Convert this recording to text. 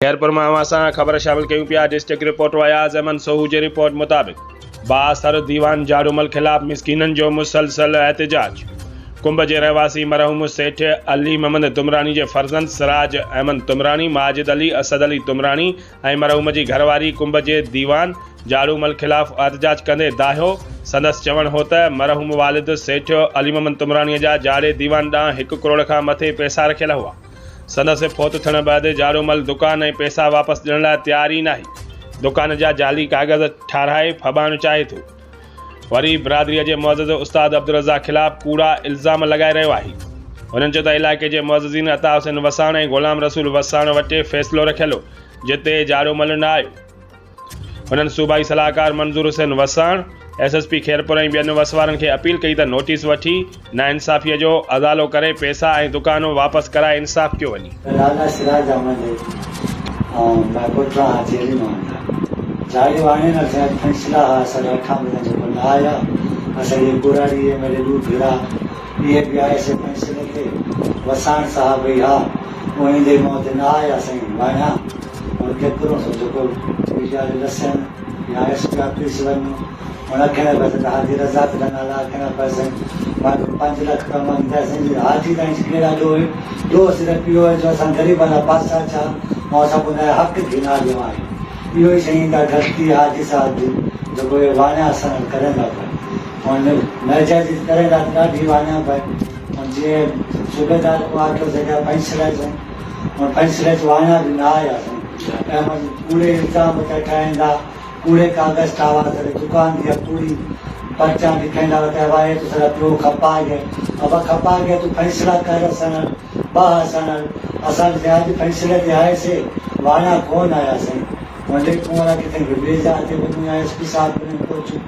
खैरपुर में अवां खबर शामिल कयूं पिया। डिस्ट्रिक्ट रिपोर्टर अयाज अहमद सोहू की रिपोर्ट मुताबिक बासर दीवान जाड़ूमल खिलाफ मिस्कीनन जो मुसलसल एहतजाज। कुंभ के रहवासी मरहूम सेठ अली मोहम्मद तुमरानी के फर्जंद सिराज अहमद तुमरानी, माजिद अली, असद अली तुमरानी और मरहूम की घरवारी कुंभ के दीवान जाड़ूमल खिलाफ एहतजाज कंदे दाहियो। संदस चवण हो त मरहूम वालिद सेठ अली मोहम्मद तुमरानी जा जाड़े दीवान ॾांहुं 1 करोड़ का मथे पैसा रखियल हुआ। संदस फोत थियण बैदि जाड़ूमल दुकान ऐं पैसा वापस ॾियण लाइ तैयार ई नाहे। दुकान जा जाली कागज़ ठाराए फबाइण चाहे थो। वरी बिरादरीअ जे मुअज़्ज़िज़ उस्ताद अब्दुल रज़ाक खिलाफ़ कूड़ा इल्ज़ाम लगाए रहियो आहे। हुननि चयो त इलाइक़े जे मुअज़्ज़िज़ीन अता हुसैन वसाण ऐं ग़ुलाम रसूल वसाण वटि फ़ैसिलो रखियल हो, जिते जाड़ूमल न आयो। हुननि सूबाई सलाहकार मंज़ूर हुसैन वसाण, SSP खैरपुर ऐं ॿियनि वसवारनि खे अपील कई त नोटिस वठी नाइंसाफ़ीअ जो अदालो करे पैसा ऐं दुकान वापसि कराए इंसाफ़ कयो वञे। जाड़े वाणे न फैसला असांजा 8 महीने जो बंद आया। असांजे बुराड़ी मेरे दूर भिड़ा ये भी आए से फैसले थे वसाण साहब ही हा वहीं मौत न आया सही वाणा और केतिरो सो जो विचार लसन या SP ऑफिस वञो उन खे बस हाज़िर रज़ात नाला खे पैसे 5 लाख कमाईंदासीं। हाजी ताईं कहिड़ा दो सिर्फ़ पियो जो असां ग़रीब वारा पासा छा ऐं असां ॿुधाए हक़ गिना ॾियो आहे। इहो ई शइ धरती हाजी साहब जो वाणिया असां करंदा पिया ऐं नाजाइज़ करंदा ॾाढी वाणिया पिया। जीअं सूबेदार आखियो जॻह फैसले जो फैसले वाणिया बि न आयासीं ऐं कूड़े इल्ज़ाम ते ठाहींदा कूड़े कागज़ ठावा दुकान जी कूड़ी पर्चा लिखाईंदा वाए तो सर पियो खपा गए अब खपा गए तो फैसला कर सन असां अॼु फैसले ते आयासीं वाणिया कोन आयासीं। वॾे कुंवर किथे भेजा ते SP साहब ने पहुचूं